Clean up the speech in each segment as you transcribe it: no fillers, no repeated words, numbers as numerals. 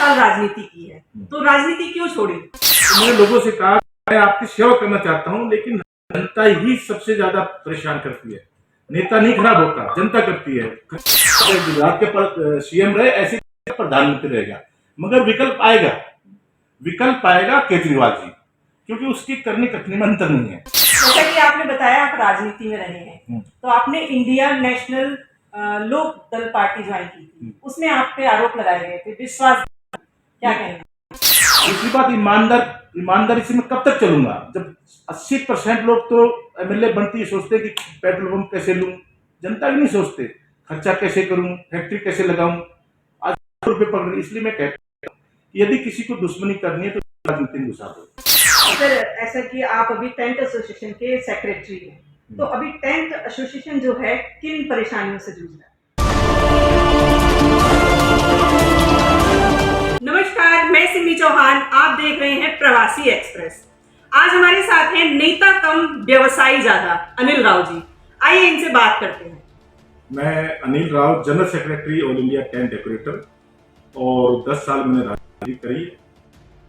साल राजनीति की है, तो राजनीति क्यों छोड़ी? तो मैंने लोगों से कहा मैं आपकी सेवा करना चाहता हूं, लेकिन जनता ही सबसे ज्यादा परेशान करती है। नेता नहीं खराब होता, जनता करती है। गुजरात के सीएम रहे, ऐसे प्रधानमंत्री रहेगा, मगर विकल्प आएगा केजरीवाल जी, क्योंकि उसकी करनी कथनी में अंतर नहीं है। जैसा कि आपने बताया आप राजनीति में रहे हैं, तो आपने इंडिया नेशनल लोक दल पार्टी ज्वाइन की थी, उसमें आप पे आरोप लगाए गए थे विश्वास, क्या कहेंगे? दूसरी बात, ईमानदारी से मैं कब तक चलूंगा जब 80% लोग तो एमएलए बनती सोचते कि पेट्रोल पंप कैसे लूं, जनता भी नहीं सोचते खर्चा कैसे करूं, फैक्ट्री कैसे लगाऊं। आज रुपए पड़ रहे, इसलिए मैं कहता हूं कि यदि किसी को दुश्मनी करनी है तो राजनीति में घुसा दो। सर, ऐसा कि आप अभी टेंट एसोसिएशन के सेक्रेटरी हैं, तो अभी टेंट एसोसिएशन जो है किन परेशानियों से जूझ रहा है? नमस्कार, मैं सिमी चौहान, आप देख रहे हैं प्रवासी एक्सप्रेस। आज हमारे साथ हैं नेता कम व्यवसायी ज्यादा अनिल राव जी। आइए इनसे बात करते हैं। मैं Anil Rao, general secretary all India tent decorator, और 10 साल मैंने राजनीति करी।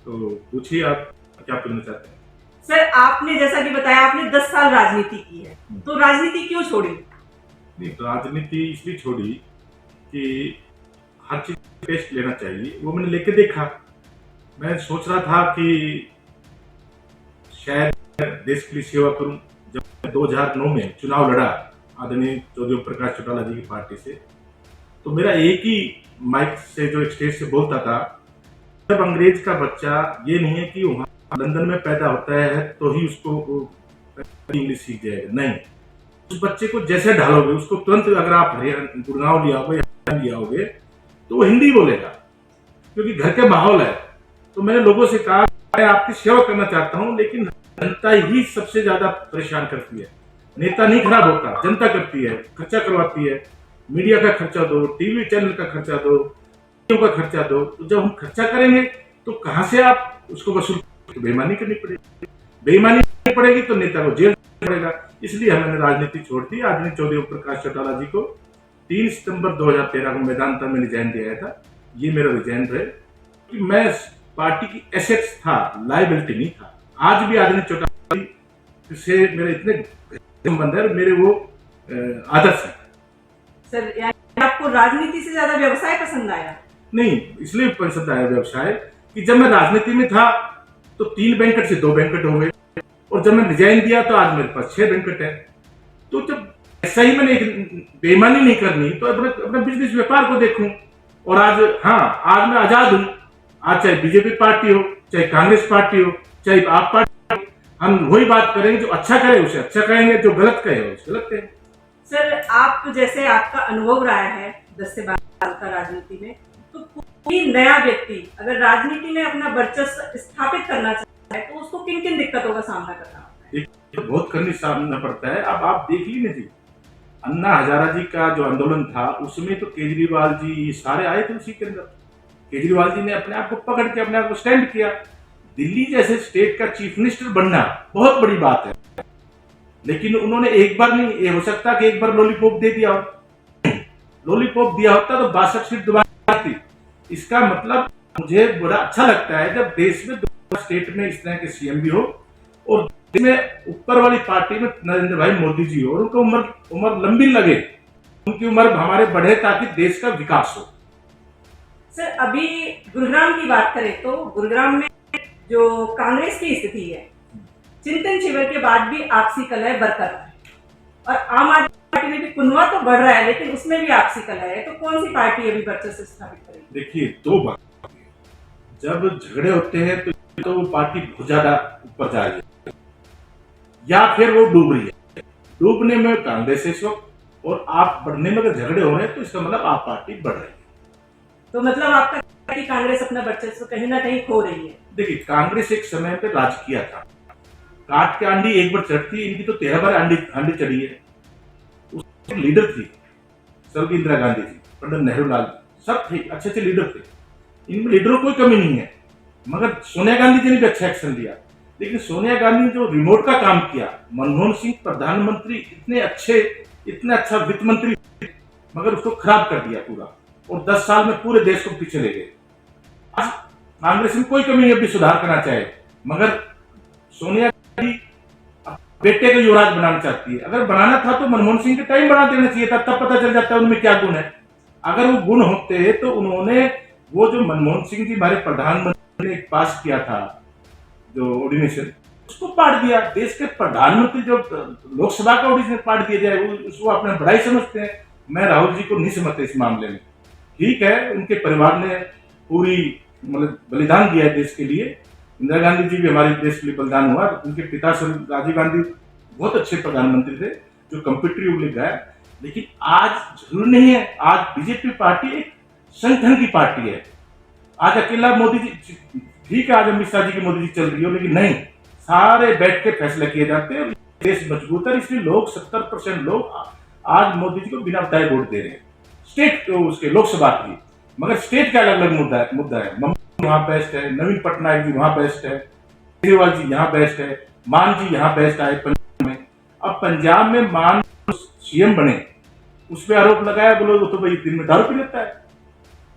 तो पूछिए आप क्या करना चाहते हैं? सर, आपने जैसा कि बताया आपने 10 साल राजनीति की है, तो राजनीति क्यों छोड़ी? नहीं, राजनीति इसलिए छोड़ी कि हर चीज टेस्ट लेना चाहिए, वो मैंने लेके देखा। मैं सोच रहा था कि शायद देश के लिए सेवा करूं। जब मैं 2009 में चुनाव लड़ा आदरणीय चौधरी प्रकाश चौटाला जी की पार्टी से, तो मेरा एक ही माइक से जो स्टेज से बोलता था, जब अंग्रेज का बच्चा ये नहीं है कि वहां लंदन में पैदा होता है तो ही उसको इंग्लिश सीख जाएगा, नहीं। उस बच्चे को जैसे ढालोगे, उसको तुरंत अगर आप गुड़गांव ले आओगे या ले आओगे तो वो हिंदी बोलेगा, क्योंकि घर के माहौल है। तो मैंने लोगों से कहा मैं आपकी सेवा करना चाहता हूं, लेकिन जनता ही सबसे ज्यादा परेशान करती है। नेता नहीं खराब होता, जनता करती है, खर्चा करवाती है। मीडिया का खर्चा दो, टीवी चैनल का खर्चा दो, का खर्चा दो। तो जब हम खर्चा करेंगे तो कहां से आप उसको वसूल, तो बेईमानी करनी पड़ेगी। बेईमानी करनी पड़ेगी तो नेता को जेल पड़ेगा। इसलिए हमने राजनीति छोड़ दी। आदरणीय चौधरी प्रकाश चौटाला जी को 3 सितंबर 2013 को मैदान में रिजाइन दिया गया था। ये मेरा रिजाइन रहे कि मैं पार्टी की एसेट्स था, लायबिलिटी नहीं था। आज भी आदरणीय चौटाला जी से मेरे इतने संबंध है, मेरे वो आदर्श है। सर, यानी आपको राजनीति से ज्यादा व्यवसाय पसंद आया? नहीं, इसलिए पसंद आया व्यवसाय कि जब मैं राजनीति में था तो 3 बैंकट से 2 बैंकट हो गए, और जब मैं रिजाइन दिया तो आज मेरे पास 6 बैंकट है। तो जब ऐसा ही मैंने बेईमानी नहीं करनी तो अपने बिजनेस व्यापार को देखूं। और आज आज मैं आजाद हूं। आज चाहे बीजेपी पार्टी हो, चाहे कांग्रेस पार्टी हो, चाहे आप पार्टी हो, हम वही बात करेंगे। जो अच्छा करे उसे अच्छा कहेंगे, जो गलत कहे उसे गलत कहेंगे। सर, आप जैसे आपका अनुभव रहा है 10 से 12 साल का राजनीति में, तो कोई नया व्यक्ति अगर राजनीति में अपना वर्चस्व स्थापित करना चाहता है तो उसको किन किन दिक्कतों का सामना करना होता है? तो बहुत करनी सामना पड़ता है। अब आप देख लीजिए जी, अन्ना हजारा जी का जो आंदोलन था उसमें तो केजरीवाल जी सारे आए थे उसी के अंदर। केजरीवाल जी ने अपने आप को पकड़ के अपने आप को स्टैंड किया। दिल्ली जैसे स्टेट का चीफ मिनिस्टर बनना बहुत बड़ी बात है, लेकिन उन्होंने एक बार नहीं, ये हो सकता कि एक बार लॉलीपॉप दे दिया हो। लॉलीपॉप दिया होता तो 62 सीट दोबारा थी। इसका मतलब मुझे बड़ा अच्छा लगता है जब देश में 2 स्टेट में इस तरह के सीएम भी हो, और देश में ऊपर वाली पार्टी में नरेंद्र भाई मोदी जी हो, और उनको उम्र लंबी लगे, उनकी उम्र हमारे बढ़े, ताकि देश का विकास हो। सर, अभी गुरुग्राम की बात करें तो गुरुग्राम में जो कांग्रेस की स्थिति है, चिंतन शिविर के बाद भी आपसी कलह बरकरार है, और आम आदमी पार्टी में भी कुनवा तो बढ़ रहा है लेकिन उसमें भी आपसी कलह है। तो कौन सी पार्टी अभी वर्चस्व स्थापित करेगी? देखिए, 2 बात, जब झगड़े होते हैं तो वो पार्टी बहुत ज्यादा ऊपर जा रही है या फिर वो डूब रही है। डूबने में कांग्रेस इस वक्त, और आप बढ़ने में अगर झगड़े हो रहे हैं तो इसका मतलब आप पार्टी बढ़ रही है। तो मतलब आपका कि कांग्रेस अपना वर्चस्व कहीं ना कहीं खो रही है? देखिए, कांग्रेस एक समय पे राज किया था। काट के आंधी एक बार चढ़ती, इनकी तो 13 बार आंधी चढ़ी है। उसकी लीडर थी स्वर्गीय इंदिरा गांधी जी, पंडित नेहरू लाल जी, सब थे, अच्छे लीडर थे। इनमें लीडरों कोई कमी नहीं है, मगर सोनिया गांधी जी ने भी अच्छा एक्शन लिया। लेकिन सोनिया गांधी ने जो रिमोट का काम किया, मनमोहन सिंह प्रधानमंत्री इतने अच्छा वित्त मंत्री, मगर उसको खराब कर दिया पूरा, और 10 साल में पूरे देश को पीछे ले गए। आज कांग्रेस में कोई कमी नहीं है भी सुधार करना चाहे, मगर सोनिया गांधी बेटे को युवराज बनाना चाहती है। अगर बनाना था तो मनमोहन सिंह के टाइम बना देना चाहिए था, तब पता चल जाता है उनमें क्या गुण है। अगर वो गुण होते तो उन्होंने वो जो मनमोहन सिंह जी हमारे प्रधानमंत्री ने पास किया था जो ऑर्डिनेशन, उसको पाट दिया। देश के प्रधानमंत्री जो लोकसभा का ऑर्डिनेशन पाट दिया जाए, उसको अपना बड़ाई समझते हैं। मैं राहुल जी को नहीं समझते इस मामले में। ठीक है, उनके परिवार ने पूरी मतलब बलिदान दिया है देश के लिए। इंदिरा गांधी जी भी हमारे देश के लिए बलिदान हुआ। उनके पिता राजीव गांधी बहुत अच्छे प्रधानमंत्री थे जो कंप्यूटर युग में गए। लेकिन आज जरूरी नहीं है। आज बीजेपी पार्टी एक संगठन की पार्टी है। आज अकेला मोदी जी, ठीक है आज अमित शाह जी की मोदी जी चल रही हो, लेकिन नहीं, सारे बैठ के फैसले किए जाते हैं। देश मजबूत है, इसलिए लोग 70% लोग आज मोदी जी को बिना बताए वोट दे रहे हैं। स्टेट उसके लोकसभा की, मगर स्टेट का अलग अलग मुद्दा है। ममता वहां बेस्ट है, नवीन पटनायक जी वहां बेस्ट है, केजरीवाल जी यहाँ बेस्ट है, मान जी यहाँ बेस्ट आए पंजाब में। अब पंजाब में मान सीएम बने, उस पर आरोप लगाया, बोलो वो तो भाई दिन में दारू पी लेता है।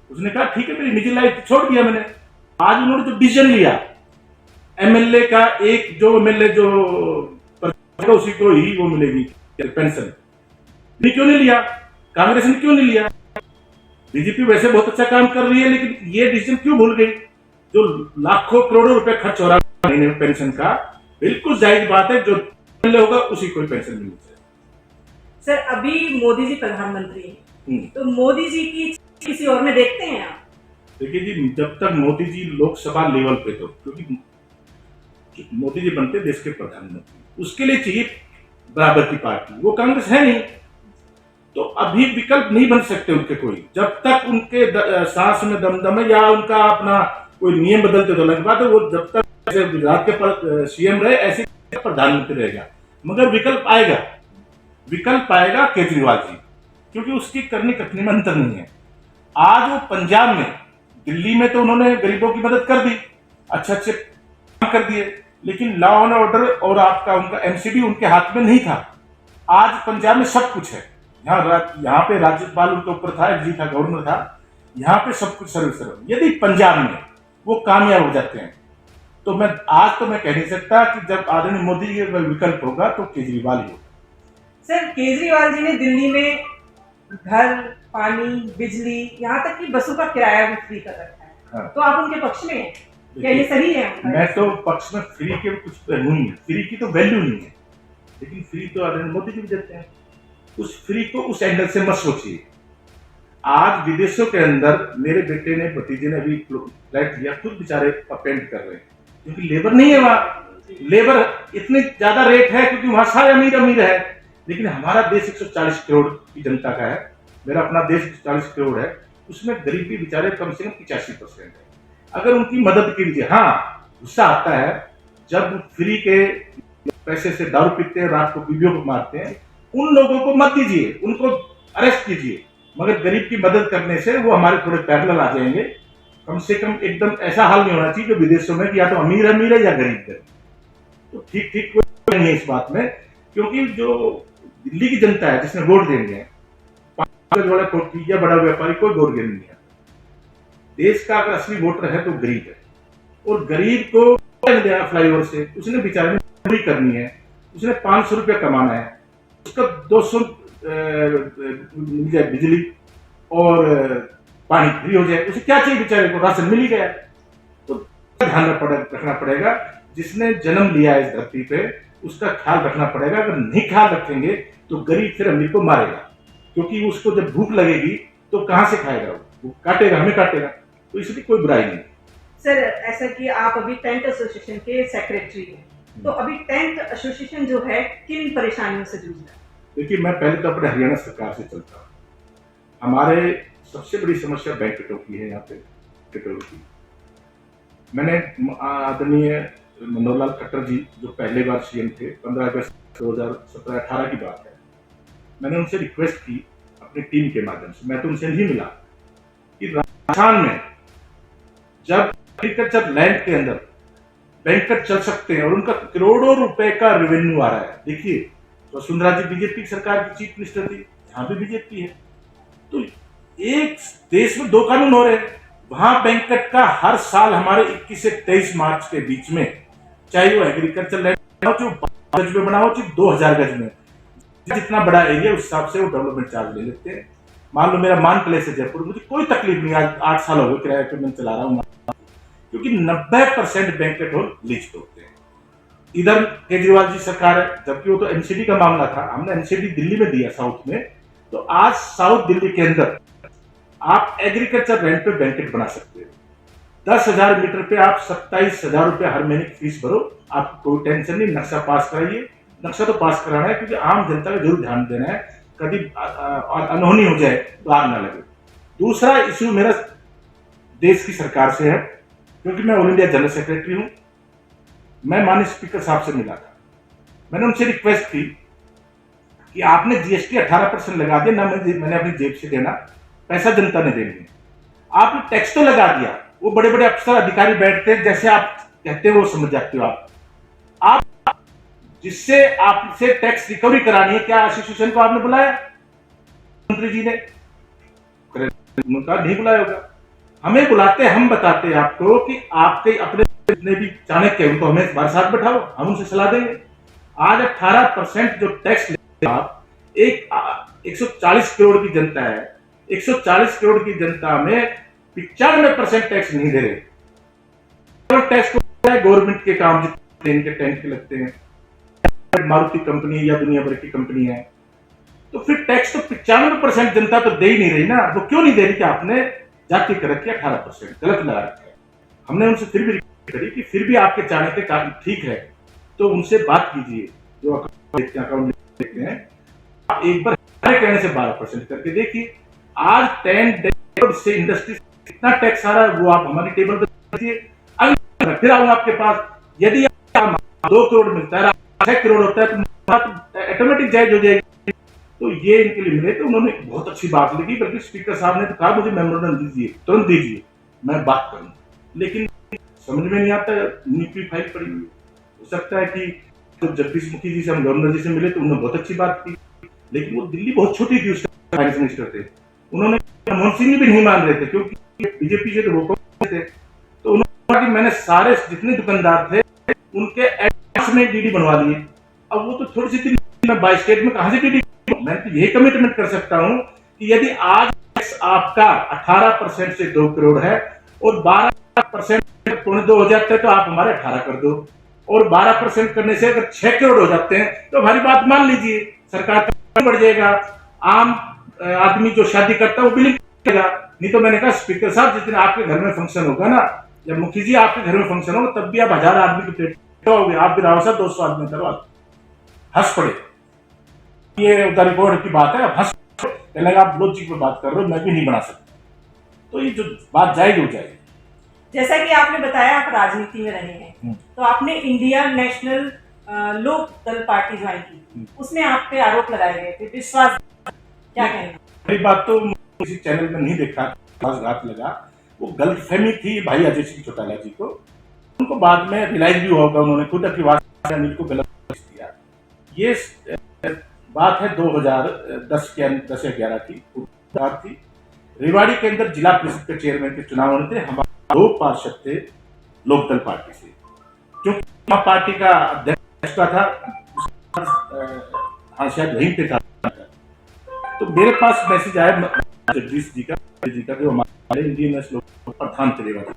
उसने कहा ठीक है मेरी निजी लाइफ छोड़ दिया मैंने। आज उन्होंने जो डिसीजन लिया, एमएलए का एक जो एमएलए जो उसी को ही वो मिलेगी पेंशन, क्यों नहीं लिया? कांग्रेस ने क्यों नहीं लिया? बीजेपी वैसे बहुत अच्छा काम कर रही है, लेकिन ये डिसीजन क्यों भूल गई? जो लाखों करोड़ों रुपए खर्च हो रहा है महीने में पेंशन का, बिल्कुल जायज बात है, जो एमएलए होगा उसी को पेंशन मिलनी चाहिए। सर अभी मोदी जी प्रधानमंत्री हैं, तो मोदी जी की किसी और में देखते हैं आप? देखिए जी, जब तक मोदी जी लोकसभा लेवल पे, तो क्योंकि मोदी जी बनते देश के प्रधानमंत्री, उसके लिए चाहिए बराबर की पार्टी। वो कांग्रेस है नहीं, तो अभी विकल्प नहीं बन सकते उनके कोई, जब तक उनके सांस में दमदम है या उनका अपना कोई नियम बदलते तो अलग बात है। वो जब तक गुजरात के सीएम रहे ऐसे प्रधानमंत्री रहेगा। मगर विकल्प आएगा केजरीवाल जी, क्योंकि उसकी करनी कथनी में अंतर नहीं है। आज वो पंजाब में, दिल्ली में तो उन्होंने गरीबों की मदद कर दी, अच्छे काम कर दिए, लेकिन लॉ एंड ऑर्डर और आपका उनका एमसीडी उनके हाथ में नहीं था। आज पंजाब में सब कुछ है। यहाँ पे राज्यपाल उनके ऊपर था, जी था, गवर्नर था, यहाँ पे सब कुछ सर्व। यदि पंजाब में वो कामयाब हो जाते हैं तो मैं कह नहीं सकता कि जब आदरणीय मोदी जी का विकल्प होगा तो केजरीवाल ही होगा। सर केजरीवाल जी ने दिल्ली में घर, पानी, बिजली, यहाँ तक कि बसों का किराया भी फ्री कर रखा है। हाँ। तो आप उनके पक्ष में हैं? क्या ये सही है? मैं तो पक्ष में फ्री के कुछ नहीं है, फ्री की तो वैल्यू नहीं है, लेकिन फ्री तो आदरणीय मोदी जी भी देते हैं। उस फ्री को उस एंगल से मत सोचिए। आज विदेशों के अंदर मेरे बेटे ने, भतीजे ने अभी फ्लैट लिया, खुद बेचारे पेंट कर रहे हैं, क्योंकि लेबर नहीं है वहां। लेबर इतनी ज्यादा रेट है क्योंकि वहां सारे अमीर है। लेकिन हमारा देश 140 करोड़ की जनता का है, मेरा अपना देश 140 करोड़ है, उसमें गरीबी बेचारे कम से कम 85% है। अगर उनकी मदद कीजिए। हाँ, गुस्सा आता है जब फ्री के पैसे से दारू पीते हैं, रात को बीवियों को मारते हैं, उन लोगों को मत दीजिए, उनको अरेस्ट कीजिए। मगर गरीब की मदद करने से वो हमारे थोड़े पैरेलल आ जाएंगे। कम से कम एकदम ऐसा हाल नहीं होना चाहिए जो विदेशों में कि या तो अमीर है या गरीब है। तो ठीक कोई नहीं है इस बात में, क्योंकि जो दिल्ली की जनता है जिसने वोट देंगे, वाला कोठी या बड़ा व्यापारी, कोई वोट देने नहीं है। देश का अगर असली वोटर है तो गरीब है, और गरीब को देना फ्लाईओवर से, उसने बेचारे ने पूरी करनी है, उसने 500 रुपया कमाना है, उसका 200 मिल जाए बिजली और पानी फ्री हो जाए, उसे क्या चाहिए बेचारे को? राशन मिल ही गया। तो ध्यान रखना पड़ेगा, जिसने जन्म लिया है इस धरती पे उसका ख्याल रखना पड़ेगा। अगर नहीं ख्याल रखेंगे तो गरीब फिर अमीर को मारेगा, क्योंकि उसको जब भूख लगेगी तो कहां से खाएगा? वो काटेगा, हमें काटेगा। तो इसलिए कोई बुराई नहीं। सर ऐसा कि आप अभी टेंट एसोसिएशन के सेक्रेटरी हैं, तो अभी टेंट एसोसिएशन जो है किन परेशानियों से जूझ रहा है? देखिए, मैं पहले तो अपने हरियाणा सरकार से चलता हूँ। हमारे सबसे बड़ी समस्या बैंक की है। यहाँ पे पेट्रोल की, मैंने आदरणीय मनोहर लाल खट्टर जी जो पहले बार सीएम थे, 15 अगस्त 2017-18 की बात है, मैंने उनसे रिक्वेस्ट की अपनी टीम के माध्यम से, मैं तो उनसे नहीं मिला, कि राजस्थान में जब एग्रीकल्चर लैंड के अंदर बैंक चल सकते हैं और उनका करोड़ों रुपए का रेवेन्यू आ रहा है। देखिए, वसुंधरा जी बीजेपी सरकार की चीफ मिनिस्टर थी, यहाँ भी बीजेपी है। तो एक देश में दो कानून हो रहे हैं, वहां बैंकेट का हर साल हमारे 21 से 23 मार्च के बीच में, चाहे वो एग्रीकल्चर लैंड हो, जो 5 गज में बना हो, चाहे 2000 गज में, जितना बड़ा एरिया उस हिसाब से वो डेवलपमेंट चार्ज ले लेते हैं। मान लो मेरा मान प्लेस है जयपुर, मुझे कोई तकलीफ नहीं, आज 8 साल हो गए किराए पे मैं चला रहा हूँ, क्योंकि 90% बैंकेट हॉल लीज पे होते हैं। इधर केजरीवाल जी सरकार है, जबकि वो तो एनसीडी का मामला था, हमने एनसीडी दिल्ली में दिया साउथ में, तो आज साउथ दिल्ली के अंदर आप एग्रीकल्चर रेंट पे बैंकेट बना सकते हो। 10,000 मीटर पे आप 27,000 रुपए हर महीने की फीस भरो, आपको कोई टेंशन नहीं, नक्शा पास कराइए। नक्शा तो पास कराना है, क्योंकि आम जनता को जरूर ध्यान देना है, कभी अनहोनी हो जाए तो आग ना लगे। दूसरा इश्यू मेरा देश की सरकार से है, क्योंकि मैं ऑल इंडिया जनरल सेक्रेटरी हूं। मैं माननीय स्पीकर साहब से मिला था, मैंने उनसे रिक्वेस्ट की कि आपने जीएसटी 18% लगा दिया ना, मैंने अपनी जेब से देना, पैसा जनता ने देनी है। आपने टैक्स तो लगा दिया, वो बड़े बड़े अफसर अधिकारी बैठते हैं, जैसे आप कहते हो वो समझ जाते हो आप जिससे आपसे टैक्स रिकवरी करानी है, क्या एसोसिएशन को आपने बुलाया? मंत्री जी ने उनका नहीं बुलाया होगा, हमें बुलाते, हम बताते हैं आपको कि आपके अपने जितने भी चाणक्य उनको हमें हमारे साथ बैठाओ, हम उनसे सलाह देंगे। आज 18% जो टैक्स लेते आप, 140 करोड़ की जनता है, 140 करोड़ की जनता में 95% टैक्स नहीं दे रहे। टैक्स को गवर्नमेंट के काम जितने इनके टैंक के लगते हैं, मारुति कंपनी या दुनिया भर की कंपनी है, तो फिर टैक्स तो 95% जनता तो दे ही नहीं रही ना, वो क्यों नहीं दे रही कि आपने जाति कर रखी 18% गलत लगा रखा है। हमने उनसे फिर भी रिक्वेस्ट करी कि फिर भी आपके चाणक्य काम ठीक है तो उनसे बात कीजिए, जो अकाउंट देखते हैं, आप एक बार कहने से 12% करके देखिए। आज 10 से इंडस्ट्री कितना टैक्स आ रहा है वो आप हमारी टेबल पर देखिए, फिर आऊंगा आपके पास। यदि 2 करोड़ मिलता है, 6 करोड़ होता है, तो ऑटोमेटिक जायज हो जाएगी। तो ये इनके लिए मिले, तो उन्होंने बहुत अच्छी बात लिखी, बल्कि स्पीकर साहब ने तो कहा मुझे मेमोरेंडम दीजिए, तुरंत दीजिए, मैं बात करूं। लेकिन समझ में नहीं आता, नीति फाइल पड़ी हुई। हो सकता है कि तो जगदीश मुखी जी से हम गवर्नर जी से मिले तो उन्होंने बहुत अच्छी बात की, लेकिन वो दिल्ली बहुत छोटी थी, उस फाइनेंस मिनिस्टर थे, उन्होंने मनमोहन सिंह भी नहीं मान रहे थे, क्योंकि बीजेपी से तो वो थे। तो उन्होंने कहा कि मैंने सारे जितने दुकानदार थे उनके एड्रेस में डीडी बनवा दिए। अब वो तो थोड़ी सी बाई स्टेट में कहां से डीडी, मैं तो यही कमिटमेंट कर सकता हूं कि यदि आज आपका 18% से 2 करोड़ है और 12% 2 हो जाते हैं, तो आप हमारे 18 कर दो, और 12% करने से अगर 6 करोड़ हो जाते हैं तो हमारी बात मान लीजिए, सरकार का बढ़ जाएगा, आम आदमी जो शादी करता है वो बिलिंग करेगा। नहीं तो मैंने कहा स्पीकर साहब, जिस दिन आपके घर में फंक्शन होगा ना, जब मुखी जी आपके घर में फंक्शन होगा, तब भी आप 1000 आदमी की प्लेट होगे, आप भी राव साहब 200 आदमी करवा, हंस पड़े। ये उधर रिकॉर्ड की बात है, आप हंस पड़े, आप लॉजिक पे बात कर रहे हो, मैं भी नहीं बना सकता। तो ये जो बात जाएगी हो जाएगी। जैसा कि आपने बताया आप राजनीति में रहे हैं, तो आपने इंडिया नेशनल लोक दल पार्टी ज्वाइन की, उसमें आप पे आरोप लगाए गए थे विश्वास, क्या कहना? मेरी बात तो किसी चैनल में नहीं देखा, विश्वासघात लगा, वो गलतफहमी थी भाई अजय सिंह चौटाला जी को, उनको बाद में रियलाइज भी होगा, उन्होंने खुद अपनी अनिल को गलत किया। ये बात है 2010 के 10-11 की बात थी। रेवाड़ी के अंदर जिला परिषद के चेयरमैन के चुनाव होने थे, हमारे 2 पार्षद थे लोकदल पार्टी से, क्योंकि पार्टी का अध्यक्ष था, हाँ शायद वहीं पे था, तो मेरे पास मैसेज आया जगदीश जी का, जो हमारे इंडियन नेशनल प्रधान थे रेवाड़ी,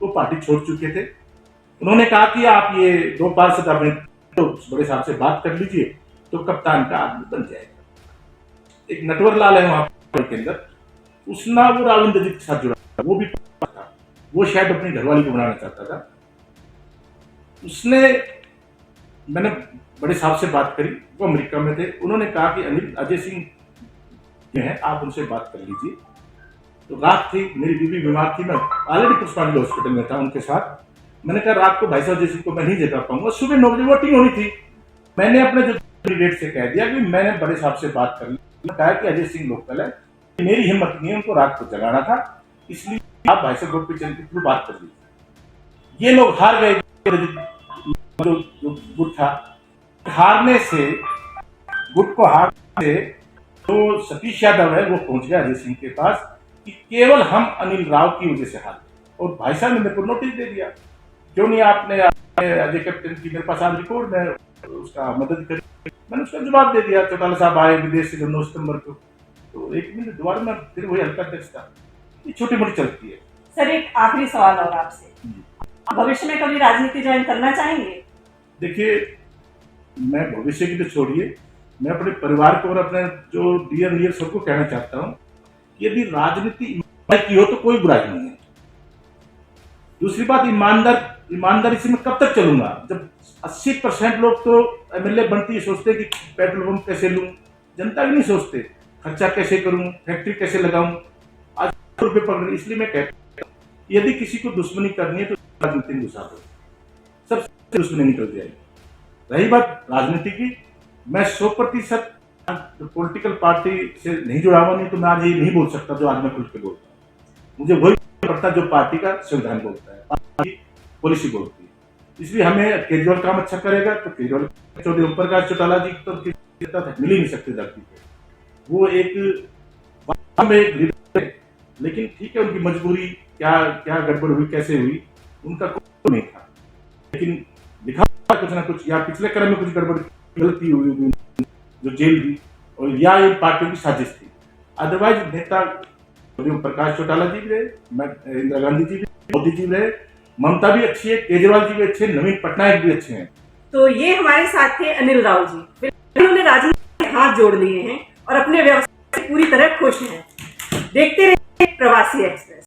वो पार्टी छोड़ चुके थे। उन्होंने कहा कि आप ये 2 पार्षद अपने तो बड़े साहब से बात कर लीजिए, तो कप्तान का आदमी बन जाएगा। एक नटवर लाल है वहां के अंदर, उसना वो राव इंद्रजीत के साथ जुड़ा, वो भी था, वो शायद अपनी घरवाली को बनाना चाहता था। उसने, मैंने बड़े साहब से बात करी, वो अमेरिका में थे, उन्होंने कहा कि अनिल अजय सिंह है, आप उनसे बात कर लीजिए। तो रात थी, मेरी बीवी बीमार थी, मैं ऑलरेडी पुष्पांजलि हॉस्पिटल में था उनके साथ। मैंने कहा रात को भाई साहब अजय सिंह को मैं नहीं जगा पाऊंगा, सुबह 9 बजे वोटिंग होनी थी। मैंने अपने जो कैंडिडेट से कह दिया कि मैंने बड़े साहब से बात कर ली, कहा कि अजय सिंह लोकल है, मेरी हिम्मत नहीं है उनको रात को जगाना था, इसलिए आप भाई साहब के चैनल के थ्रू बात कर लीजिए। ये लोग हार गए, जो गुट था, हारने से, गुट को हारने से, तो सतीश यादव है वो पहुंच गया अजय सिंह के पास कि केवल हम अनिल राव की वजह से हार गए। और भाई साहब ने मेरे को नोटिस दे दिया, क्यों नहीं आपने अजय कैप्टन की, मेरे पास आज रिकॉर्ड में उसका मदद करी। मैंने उसका जवाब दे दिया, चौटाला साहब आए विदेश से 9 सितंबर को, तो एक मिनट दोबारा में फिर वही हल्का टेक्स्ट था। ये छोटी मोटी चलती है। सर एक आखिरी सवाल और आपसे, आप भविष्य में कभी राजनीति ज्वाइन करना चाहेंगे? देखिए, मैं भविष्य की तो छोड़िए, मैं अपने परिवार को और अपने जो डियर नियर सबको कहना चाहता हूँ कि यदि राजनीति ईमानदारी की हो तो कोई बुराई नहीं है। दूसरी बात, ईमानदारी से मैं कब तक चलूंगा जब 80% लोग तो एमएलए बनते ही सोचते हैं कि पेट्रोल पंप कैसे लूं, जनता भी नहीं सोचते खर्चा कैसे करूं, फैक्ट्री कैसे लगाऊं, आज रुपये पड़ रहे। इसलिए मैं कहता हूं यदि किसी को दुश्मनी करनी है तो राजनीति में घुसा दो, सबसे दुश्मनी निकल जाएगी। रही बात राजनीति की, मैं 100% पॉलिटिकल पार्टी से नहीं जुड़ा हुआ, नहीं तो मैं आज ये नहीं बोल सकता जो आज मैं खुल के बोलता हूँ। मुझे वही पड़ता है जो पार्टी का संविधान बोलता है, पार्टी की पॉलिसी बोलती है। इसलिए हमें केजरीवाल काम अच्छा करेगा तो केजरीवाल, चौधरी ओम प्रकाश चौटाला जी तो मिल ही नहीं सकते धरती पे। वो एक लीडर है, लेकिन ठीक है, उनकी मजबूरी क्या क्या गड़बड़ हुई, कैसे हुई, उनका कोई नहीं था, लेकिन लिखा कुछ ना कुछ, या पिछले क्रम में कुछ गड़बड़ गलती हुई जो जेल हुई, और या इन पार्टियों की साजिश थी। अदरवाइज नेता ओम प्रकाश चौटाला जी भी रहे, इंदिरा गांधी जी भी, मोदी जी भी रहे, ममता भी अच्छी है, केजरीवाल जी भी अच्छे हैं, नवीन पटनायक भी अच्छे हैं। तो ये हमारे साथ थे अनिल राव जी, उन्होंने राजनीति में हाथ जोड़ लिए हैं और अपने व्यवसाय से पूरी तरह खुश हैं। देखते रहिए प्रवासी एक्सप्रेस।